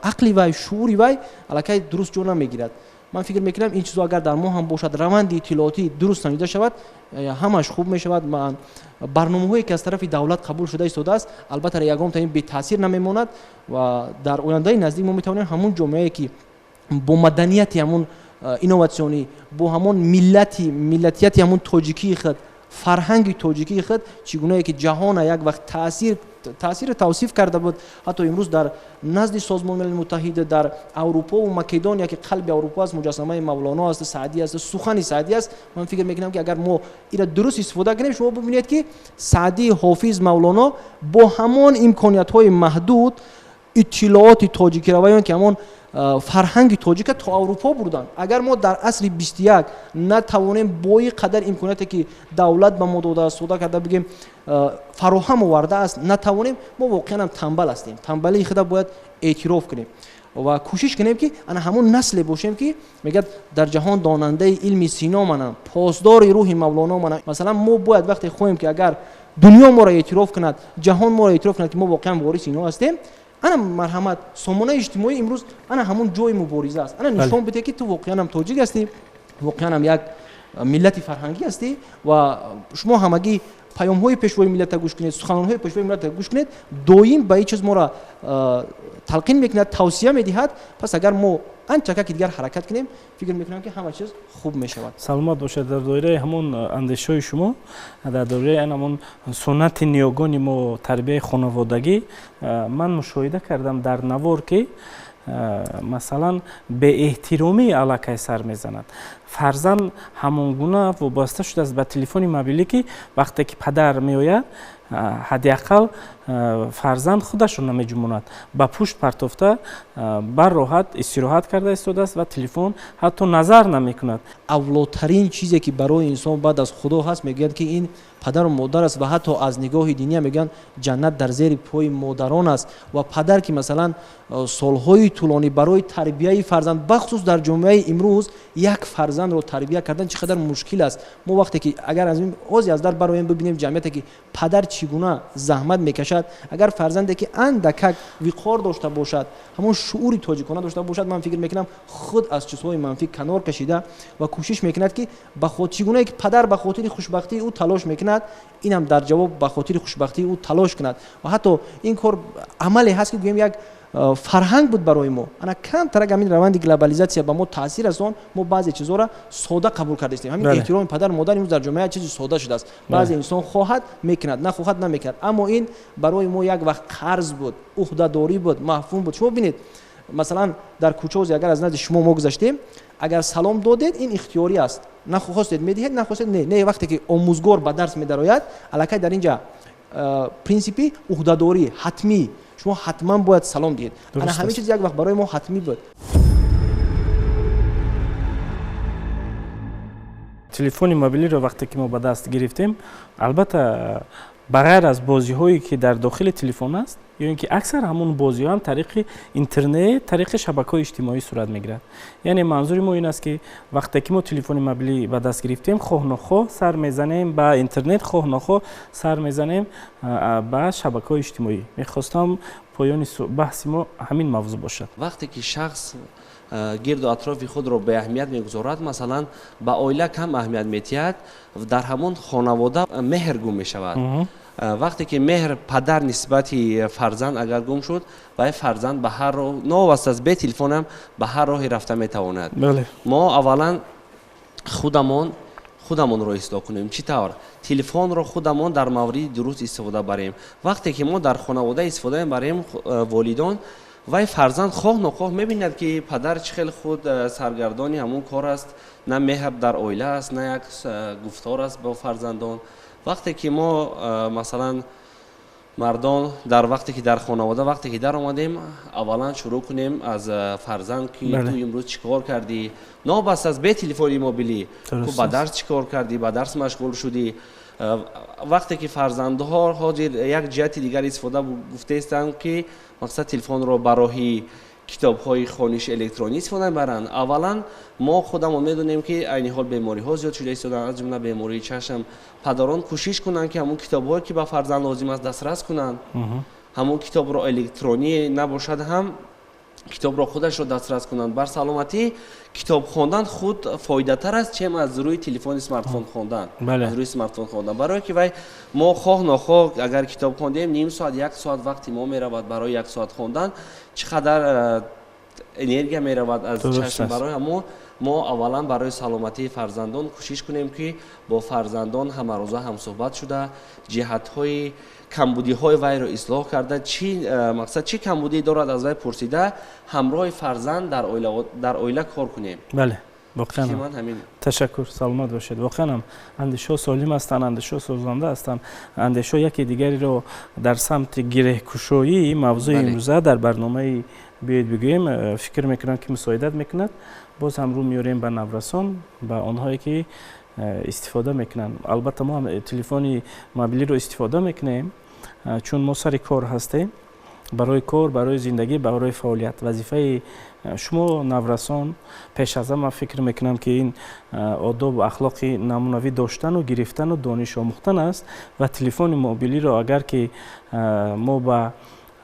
عقلی و شعوری و علاقه درست جو نمیگیرد. من فکر میکنم این چیزا اگر در ما هم باشد روند اطلاعاتی درست سنجیده شود همش خوب میشود. من برنامه‌هایی که از طرف دولت قبول شده ایستاده است البته یگان تا این بی تاثیر نمیماند و در آینده نزدیک ما میتوانیم همون جامعه‌ای که با مدنیت همون اینوواسیونی با همون ملتیت همون تاجیکی خود فرهنگ تاجیکی خود چگونه که جهان یک وقت تاثیر توصیف کرده بود. حتی امروز در نزد سازمان ملل متحد در اروپا و مکدونیا که قلب اروپا است، مجسمه مولانا است، سعدی است، سخن سعدی است. من فکر میکنم که اگر ما این درست استفاده کنیم، شما ببینید که سعدی، حافظ، مولانا با همان امکانیت های محدود اطلاعات تاجیکی روایان که همون فرهنگ تاجیک تا اروپا بردن، اگر ما در عصر 21 نتوانیم با این قدر امکاناتی که دولت به ما داده است، کرده بگیم فراهم آورده است، نتوانیم، ما واقعا تنبل هستیم. تنبلی خود باید اعتراف کنیم و کوشش کنیم که انا همون نسل باشیم که میگه در جهان داننده علم سینا منم، پاسدار روح مولانا منم. مثلا ما باید وقتی خویم که اگر دنیا ما را اعتراف کند، جهان ما را اعتراف کند که ما واقعا وارث اینا هستیم، انا مرحمت سامانه اجتماعی امروز انا همون جای مبارزه است. انا نشون بده که تو واقعا هم تاجیک هستی، واقعا هم یک ملت فرهنگی هستی و شما همگی پیام های پیشوای ملت گوش کنید، سخنان های پیشوای ملت گوش کنید، دویم به این چیز ما را تلقین میکند، توصیه میدهد. پس اگر ما انچکه که دیگر حرکت کنیم، فکر میکنم که همه چیز خوب میشود. سلامت باشد. در دایره همون اندیشه شما، در دایره همون سنت نیاگان ما تربیت خانوادگی، من مشاهده کردم در نوار که مثلا به احترامی علاقه سر میزند. فرزند همون گونه وابسته شده است به تلفن موبیلی که وقتی که پدر میآید حداقل فرزند خودش را نمیجماند، با پشت پرتافته بر راحت استراحت کرده ایستاده است و تلفن حتی نظر نمیکند. اولاترین چیزی که برای انسان بعد از خدا هست میگن که این پدر و مادر است و حتی از نگاه دینی میگن جنت در زیر پای مادران است. و پدر که مثلا سالهای طولانی برای تربیت فرزند، بخصوص در جامعه امروز، یک فرزند رو تربیت کردن چقدر مشکل است. ما وقتی که اگر از این از در برای ببینیم جمعیتی که پدر چگونه زحمت میکشد، اگر فرزندی که اندک وقار داشته باشد، همون شعور تاجیکانه داشته باشد، من فکر میکنم خود از چیزهای منفی کنار کشیده و کوشش میکند که به خاطر چگونه که پدر به خاطر خوشبختی او تلاش میکند، این هم در جواب به خاطر خوشبختی او تلاش کند. و حتی این کار عملی هست که گویم یک فرهنگ بود برای ما. انا کم ترک همین روند گلوبالیزاسیا با ما تاثیر از آن ما بعضی چیزا را ساده قبول کرده ایم. همین احترام پدر مادر امروز در جامعه چیزی ساده شده است. بعضی انسان خواهد میکند، نه خواهد نمیکند. اما این برای ما یک وقت قرض بود، عهده‌داری بود، مفهوم بود. شما ببینید مثلا در کوچه اگر از نزد شما ما گذشتیم، اگر سلام دادید این اختیاری است، نه خواستید میدهید، نه خواستید نه. وقتی که آموزگار به درس میدراید، الکی در اینجا پرینسیپی عهده‌داری حتمی، شما حتما باید سلام دهید. انا همین چیز یک وقت برای ما حتمی بود. تلفن موبیلی رو وقتی که ما به دست گرفتیم، البته بغیر از بازی هایی که در داخل تلفن است، یا اینکه اکثر همون بازی ها هم طریق اینترنت، طریق شبکه‌های اجتماعی صورت میگیرد. یعنی منظور ما این است که وقتی که ما تلفن موبیلی به دست گرفتیم، خواه نخواه سر میزنیم به اینترنت، خواه نخواه سر میزنیم به شبکه‌های اجتماعی. میخواستم پایان بحث ما همین موضوع باشد. وقتی که شخص گرد و اطراف خود را به اهمیت میگذارد، مثلا به عائله کم اهمیت میتید، در همون خانواده مهر گم میشود. وقتی که مهر پدر نسبت فرزند اگر گم شد، و فرزند به هر راه نواسته از به تلفن هم به هر راهی رفته میتواند. بله. ما اولا خودمون رو اصلاح کنیم. چطور؟ تلفن رو خودمون در مورد درست استفاده بریم. وقتی که ما در خانواده استفاده بریم، والدان و فرزند خواه نخواه میبیند که پدر چخیل خود سرگردانی همون کار است، نه مهر در عائله است، نه یک گفتار است با فرزندان. وقتی که ما مثلا مردان در وقتی که در خانواده وقتی که در آمدیم، اولا شروع کنیم از فرزند که تو امروز چیکار کردی، نه بس از به تلفن موبیلی تو با درس چیکار کردی، با درس مشغول شدی. وقتی که فرزندها حاضر یک جهت دیگر استفاده گفته استند که مقصد تلفن رو برای کتاب‌های خوانش الکترونیک استفاده برن. اولا ما خودمون میدونیم که عین حال بیماری‌ها زیاد شده است، از جمله بیماری چشم. پدران کوشش کنن که همون کتاب‌هایی که به فرزند لازم است دسترس کنن، همون کتاب رو الکترونی نباشد هم کتاب را خودش را دسترس کنند. بر سلامتی کتاب خواندن خود فایده تر است چه از روی تلفن اسمارت فون خواندن. از روی اسمارت فون خواندن، برای که ما خواه نخواه اگر کتاب خواندیم نیم ساعت یک ساعت وقتی ما میرود برای یک ساعت خواندن، چقدر انرژی میرود از چشم برای همون мо аввалан барои саломатии фарзандон кӯшиш кунем ки бо фарзандон ҳамарӯза ҳамсӯҳбат шуда ҷиҳатҳои камбудиҳои вайро ислоҳ карда мақсад чӣ камбудие дорад аз вай пурсида ҳамроҳи фарзанд дар оила кор кунем. бале воқеан ташаккур, саломат бошед. воқеан ҳам андешҳо солим ҳастанд, андешҳо созанда ҳастанд, андешҳо яке дигареро дар самти гиреҳкушоӣ мавзӯи имрӯза дар барномаи биёед бигӯем фикр мекунам ки мусоидат мекунад. боз ҳам рӯ меорем ба наврасон, ба онҳое ки истифода мекунанд. албатта мо ҳам телефони мобилиро истифода мекунем, чун мо сари кор ҳастем, барои кор, барои зиндагӣ, барои фаъолият. вазифаи шумо наврасон пеш аз ҳама фикр мекунам ки ин одобу ахлоқи намунавӣ доштану гирифтану дониш омӯхтан аст ва телефони мобилиро агар ки мо ба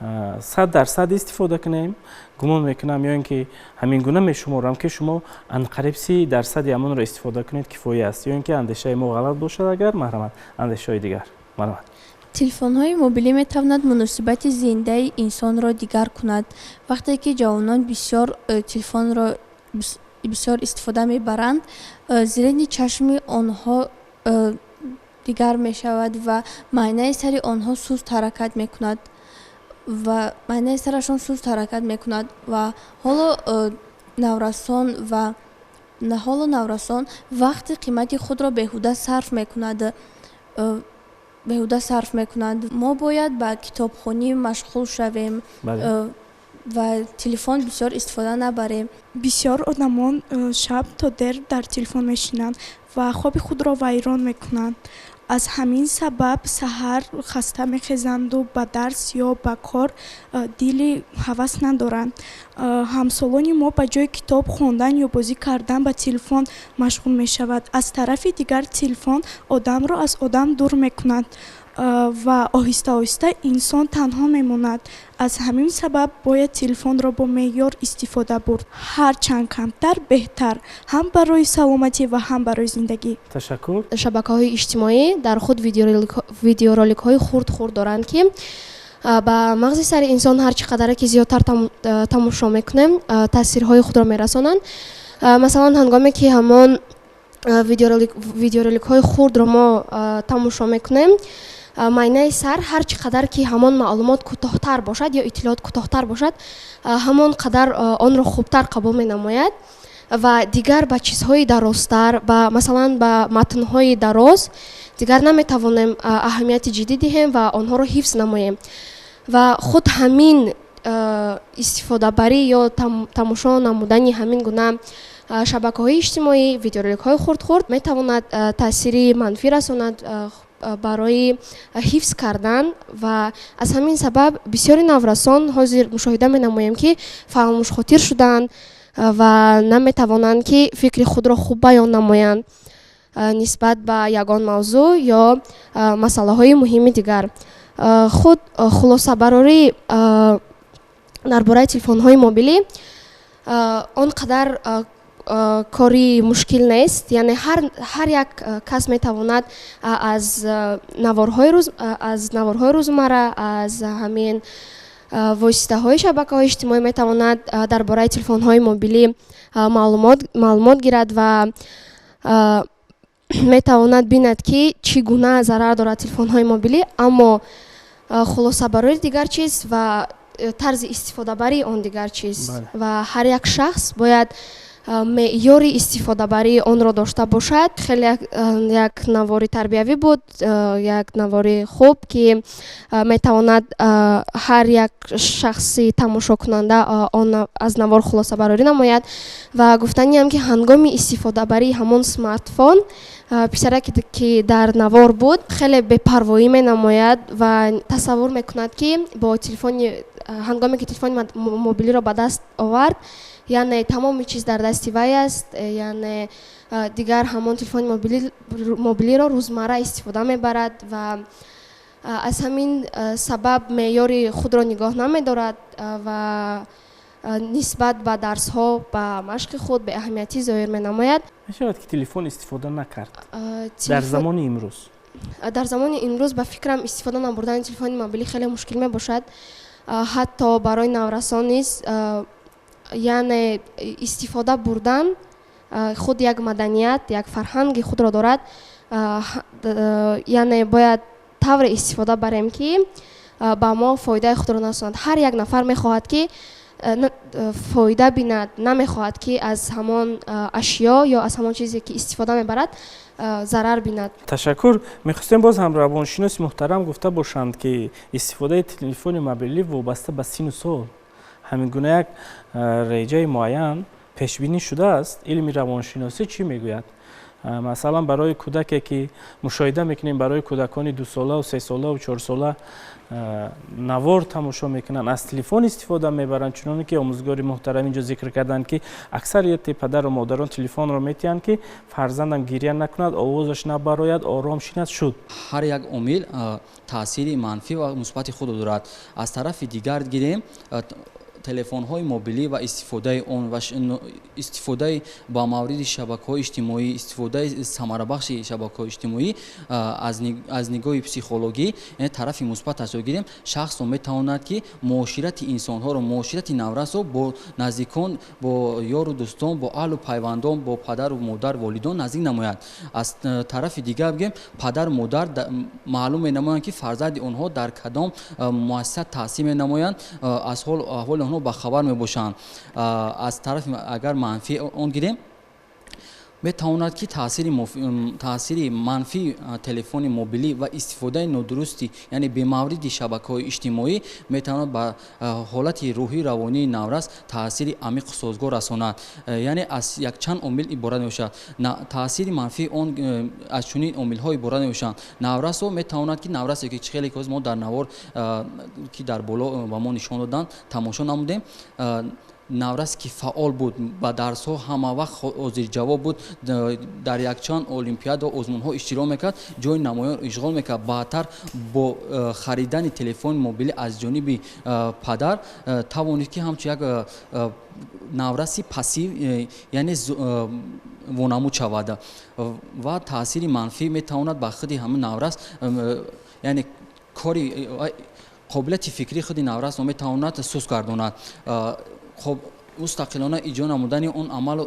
100% истифода кунем, гумон мекунам ё ин ки ҳамин гуна мешуморам ки шумо анқариб 30% амонро истифода кунед кифоя аст, ё ин ки андешаи мо ғалат бошад, агар марҳамат андешаҳои дигар. марҳамат. телефонҳои мобилӣ метавонад муносибати зиндаи инсонро дигар кунад. вақте ки ҷавонон бисёр телефонро бисёр истифода мебаранд, зирени чашми онҳо дигар мешавад ва майнаи сари онҳо суст ҳаракат мекунад ва майнаи сарашон суст ҳаракат мекунад ва ҳоло наврасон вақти қимати худро беҳуда сарф мекунад. мо бояд ба китобхонӣ машғул шавем ва телефон бисёр истифода набарем. бисёр одамон шаб то дер дар телефон мешинанд ва хоби худро вайрон мекунанд. аз ҳамин сабаб саҳар хаста мехезанду ба дарс ё ба кор дили ҳавас надоранд. ҳамсолони мо ба ҷои китоб хондан ё бозӣ кардан ба телефон машғул мешавад. аз тарафи дигар телефон одамро аз одам дур мекунад ва оҳиста оҳиста инсон танҳо мемонад. аз ҳамин сабаб бояд телефонро бо меъёр истифода бурд, ҳарчанд камтар беҳтар, ҳам барои саломатӣ ва ҳам барои зиндагӣ. ташаккур. шабакаҳои иҷтимоӣ дар худ видеороликҳои хурд доранд ки ба мағзи сари инсон ҳар чӣ қадаре ки зиёдтар тамошо мекунем таъсирҳои худро мерасонанд. масалан ҳангоме ки ҳамон видеороликҳои хурдро мо тамошо мекунем, майнаи сар ҳар чӣ қадар ки ҳамон маълумот кӯтоҳтар бошад ё иттилоот кӯтоҳтар бошад, ҳамон қадар онро хубтар қабул менамояд ва дигар ба чизҳои дарозтар, масалан ба матнҳои дароз дигар наметавонем аҳамияти ҷиддӣ диҳем ва онҳоро ҳифз намоем. ва худ ҳамин истифодабарӣ ё тамошо намудани ҳамин гуна шабакаҳои иҷтимоӣ, видеороликҳои хурд метавонад таъсири манфӣ расонад барои ҳифз кардан ва аз ҳамин сабаб бисёри наврасон ҳозир мушоҳида менамоем ки фаромӯшхотир шуданд ва наметавонанд ки фикри худро хуб баён намоянд нисбат ба ягон мавзӯъ ё масъалаҳои муҳими дигар. худ хулосабарорӣ дар бораи телефонҳои мобилӣ он қадар кори мушкил нест, яъне ҳар як кас метавонад аз наворҳои рӯзмарра, аз ҳамин воситаҳои шабакаҳои иҷтимоӣ метавонад дар бораи телефонҳои мобилӣ маълумот гирад ва метавонад бинад ки чӣ гуна зарар дорад телефонҳои мобилӣ, аммо хулосабарори дигар чиз ва тарзи истифодабарии он дигар чиз ва ҳар як шахс бояд меъёри истифодабарии онро дошта бошад. хеле як навори тарбиявӣ буд, як навори хуб ки метавонад ҳар як шахси тамошокунанда он аз навор хулосабарорӣ намояд ва гуфтаниам ки ҳангоми истифодабарии ҳамон смартфон писаре ки дар навор буд хеле бепарвоӣ менамояд ва тасаввур мекунад ки бо телефони ҳангоме ки телефони мобилиро ба даст овард, яъне тамоми чиз дар дасти вай аст, яъне дигар ҳамон телефони мобилиро рӯзмарра истифода мебарад ва аз ҳамин сабаб меъёри худро нигоҳ намедорад ва нисбат ба дарсҳо, ба машқи худ беаҳамиятӣ зоҳир менамояд. мешавад ки телефон истифода накард дар замони имрӯз? дар замони имрӯз ба фикрам истифода набурдани телефони мобилӣ хеле мушкил мебошад, ҳатто барои наврасон низ, яъне истифода бурдан худ як маданият як фарҳанги худро дорад, яъне бояд тавре истифода барем ки ба мо фоидаи худро расонад. ҳар як нафар мехоҳад ки фоида бинад, намехоҳад ки аз ҳамон ашё ё аз ҳамон чизе ки истифода мебарад зарар бинад. ташаккур. мехостем боз ҳам равоншиноси муҳтарам гуфта бошанд ки истифодаи телефони мобилӣ вобаста ба сину сол ҳамин гуна як реҷаи муайян пешбинӣ шудааст. илми равоншиносӣ чӣ мегӯяд? масалан барои кӯдаке ки мушоҳида мекунем, барои кӯдакони 2 солаву 3 солаву 4 сола навор тамошо мекунанд, аз телефон истифода мебаранд, чуноне ки омӯзгори муҳтарам инҷо зикр карданд ки аксарияти падару модарон телефонро метиҳанд ки фарзандам гирья накунад, овозаш набарояд, ором шинад шуд. ҳар як омил таъсири манфӣ ва мусбати худро дорад. аз тарафи дигар гирем телефонҳои мобилӣ ва истифодаи он ва истифодаи ба мавриди шабакаҳои иҷтимоӣ, истифодаи самарабахши шабакаҳои иҷтимоӣ аз нигоҳи психологӣ, яъне тарафи мусбаташ гирем, шахсро метавонад ки муоширати инсонҳоро, муоширати наврасро бо наздикон, бо ёру дӯстон, бо аҳлу пайвандон, бо падару модар, волидон наздик намояд. аз тарафи дигар бигем, падару модар маълум менамоянд ки фарзанди онҳо дар кадом муассисат таҳсил менамоянд, аз аҳволи онҳо бахабар мебошанд. аз тарафи агар манфӣ он гирем, метавонад ки таъсири манфии телефони мобилӣ ва истифодаи нодурусти, яъне бемавриди шабакаҳои иҷтимоӣ метавонад ба ҳолати рӯҳӣ равонии наврас таъсири амиқу созгор расонад. яъне аз якчанд омил иборат мебошад. таъсири манфии он аз чунин омилҳо иборат мебошанд. наврасо метавонад ки наврасе ки хеле ҳоз мо дар навор ки дар боло ба мо нишон доданд тамошо намудем, наврас ки фаъол буд, ба дарсҳо ҳама вақт ҳозирҷавоб буд, дар якчанд олимпиада озмунҳо иштирок мекард, ҷойи намоён ишғол мекард. баъдтар бо харидани телефони мобилӣ аз ҷониби падар тавонид ки ҳамчун як навраси пассив, яъне вонамуд шавад ва таъсири манфӣ метавонад ба худи ҳамин наврас, яъне кори қобилияти фикри худи наврасро метавонад суст гардонад. خب مستقلانه اجرا نمودن اون عمل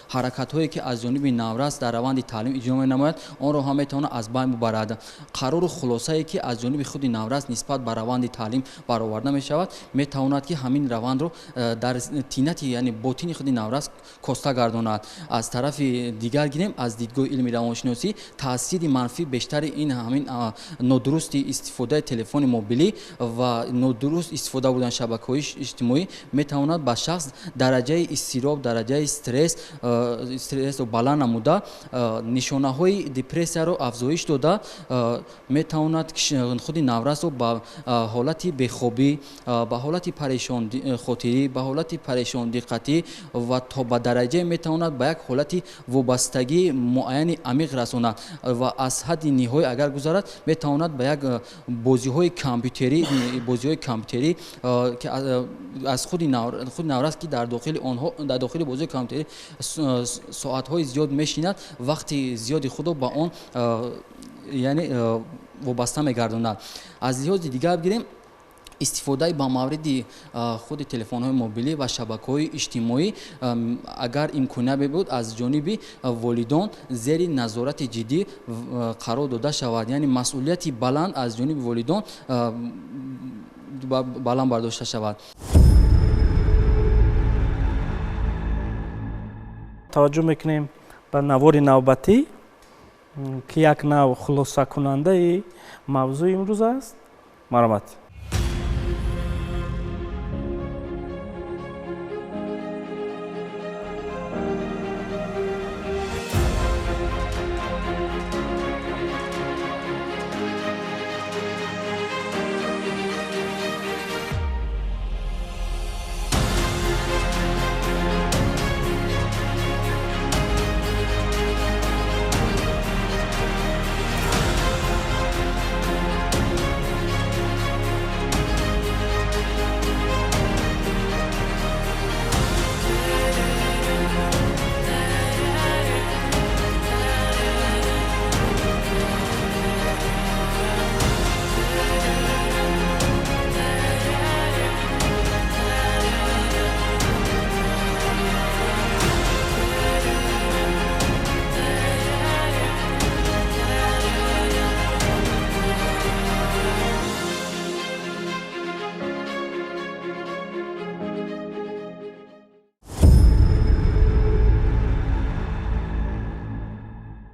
حرکت‌هایی که از جانب نورس در روند تعلیم اجرا می‌نماید آن را هم می‌تواند از بین ببرد. قرار خلاصه‌ای که از جانب خود نورس نسبت به روند تعلیم برآورده می‌شود می‌تواند که همین روند رو در تینت یعنی باطن خود نورس کاسته گرداند. از طرف دیگر گیریم از دیدگاه علم روانشناسی تاثیر منفی بیشتر این همین نادرست استفاده تلفن موبیلی و نادرست استفاده بودن شبکه‌های اجتماعی می‌تواند به شخص درجه استراب، درجه استرس رو بالا نموده، نشانه‌های دپرسیا رو افزایش داده، می‌تواند خود نورس رو با حالت بی‌خوابی، با حالت پریشان خاطری، با حالت پریشان دقتی و تا به درجه می‌تواند به یک حالت وابستگی معین عمیق رساند و از حد نهایی اگر گذرد می‌تواند به یک بازی‌های کامپیوتری که از خود نورس که در داخل آنها در داخل بازی کامپیوتری ساعت‌های زیاد می‌شیند، وقتی زیادی خود با آن یعنی وابسته می‌گرداند. از لحاظ دیگر بگیریم استفاده با مورد خود تلفن‌های موبیلی و شبکه‌های اجتماعی اگر امکانه بود از جانب والدان زیر نظارت جدی قرار داده شود، یعنی مسئولیت بلند از جانب والدان بلند برداشته شود. توجه میکنیم به نوار نوبتی که یک نوع خلاصه کننده موضوع امروز است. مرحمت.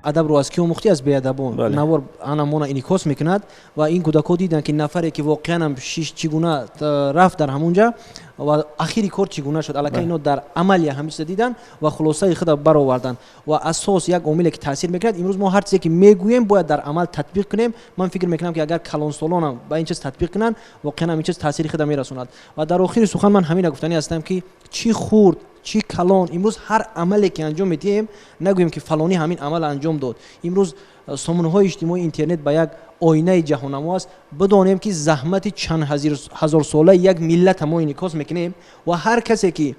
ادب رو از کی آموختی؟ از بیادبان. نوار انمونا انعکاس میکند و این کودکان دیدن که نفری که واقعا هم چگونه رفت در همونجا و اخیری کار چگونه شد، الکی اینا در عمل همیشه دیدن و خلاصه خود برآوردن و اساس یک عاملی که تاثیر میکند. امروز ما هر چیزی که میگوییم باید در عمل تطبیق کنیم. من فکر میکنم که اگر کلان سالان هم با این چیز تطبیق کنن واقعا این چیز تاثیر خود میرسوند. و در آخر سخن من همین گفتنی هستم که چی خورد چی کلان امروز هر عملی که انجام میدیم نگوییم که فلانی همین عمل انجام داد. امروز سامانه‌های اجتماعی اینترنت با یک آینه جهان‌نما است. بدانیم که زحمت چند هزار ساله یک ملت ما انعکاس میکنیم و هر کسی که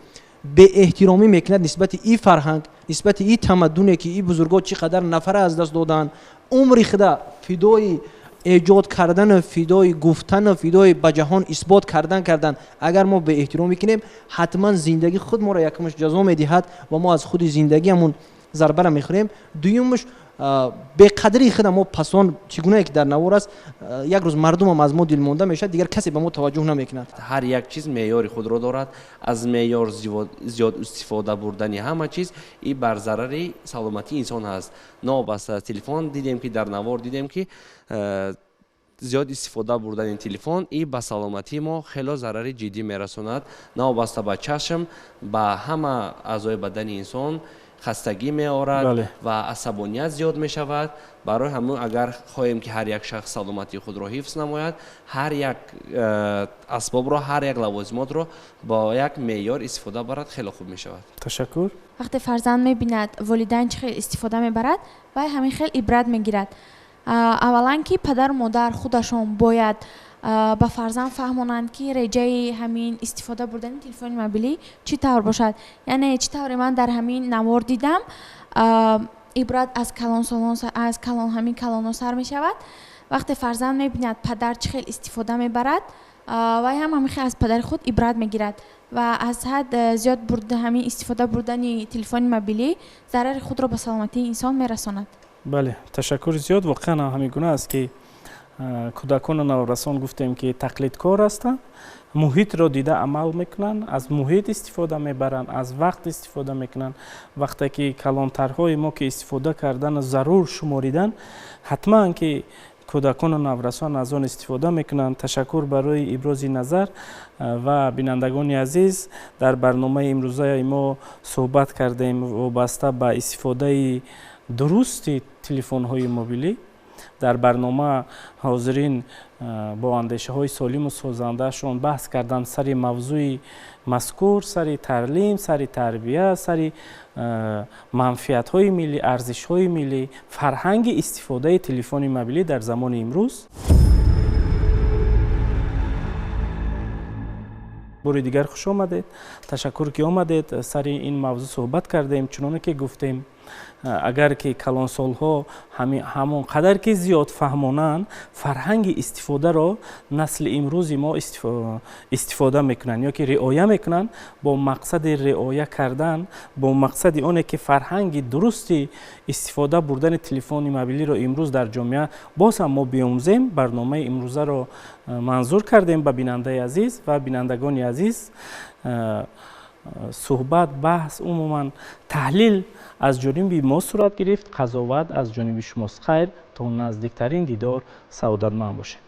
به احترامی میکند نسبت این فرهنگ، نسبت این تمدنی که این بزرگان چقدر نفر از دست دادن، عمر خدا فدای ایجاد کردن، فدای گفتن، فدای به جهان اثبات کردن اگر ما به احترام میکنیم حتما زندگی خود ما را یکمش جزا میدهد و ما از خود زندگیمون ضربه را میخوریم. دویمش به قدری خود ما پسان چگونه که در نوار است یک روز مردم هم از ما دل مونده میشه، دیگر کسی به ما توجه نمیکند. هر یک چیز معیار خود را دارد. از معیار زیاد استفاده بردن همه چیز این بر ضرر سلامتی انسان هست. نابسته از تلفن دیدیم که در نوار دیدیم که زیاد استفاده بردن این تلفن این به سلامتی ما خیلی ضرر جدی میرساند. نابسته به چشم به همه اعضای بدن انسان خستگی می آورد و عصبانیت زیاد می شود. برای همون اگر خواهیم که هر یک شخص سلامتی خود را حفظ نماید، هر یک اسباب را، هر یک لوازمات را با یک معیار استفاده برد خیلی خوب می شود. تشکر. وقتی فرزند می بیند والدین چه خیلی استفاده می برد و همین خیلی عبرت می گیرد. اولا که پدر و مادر خودشون باید با فرزند فهمونند که رجای همین استفاده بردن تلفن موبیلی چی طور باشد. یعنی چی طور من در همین نوار دیدم عبرت از کلان سالان از کلان همین کلان سر می شود. وقتی فرزند می بیند پدر چه خیلی استفاده می برد و همین خیلی از پدر خود عبرت می گیرد و از حد زیاد برده همین استفاده بردن تلفن موبیلی ضرر خود را به سلامتی انسان می رساند. بله، تشکر زیاد. واقعا همین گونه است که کودکان نورسان گفتیم که تقلیدکار هستند، محیط را دیده عمل میکنن، از محیط استفاده میبرن، از وقت استفاده میکنن. وقتی که کلانترهای ما که استفاده کردن ضرور شماریدن، حتما که کودکان نورسان از آن استفاده میکنن. تشکر برای ابراز نظر و بینندگان عزیز. در برنامه امروزه ما صحبت کردیم وابسته به استفاده درست تلفن های موبیلی. در برنامه حاضرین با اندیشه های سالم و سازنده شون بحث کردن سر موضوع مذکور، سر تعلیم، سر تربیت، سر منفعت های ملی، ارزش های ملی، فرهنگ استفاده تلفن موبیلی در زمان امروز. بار دیگر خوش آمدید. تشکر که آمدید. سر این موضوع صحبت کردیم. چنانه که گفتیم اگر که کلان سالها همون قدر که زیاد فهمانند فرهنگ استفاده را نسل امروز ما استفاده میکنن یا که رعایت میکنن با مقصد رعایت کردن، با مقصد اونه که فرهنگ درستی استفاده بردن تلفن موبیلی را امروز در جامعه باز هم ما بیاموزیم. برنامه امروزه را منظور کردیم به بیننده عزیز و بینندگان عزیز. صحبت، بحث، عموما تحلیل از جانب ما صورت گرفت. قضاوت از جانب شماست. خیر تا نزدیکترین دیدار سعادتمند باشید.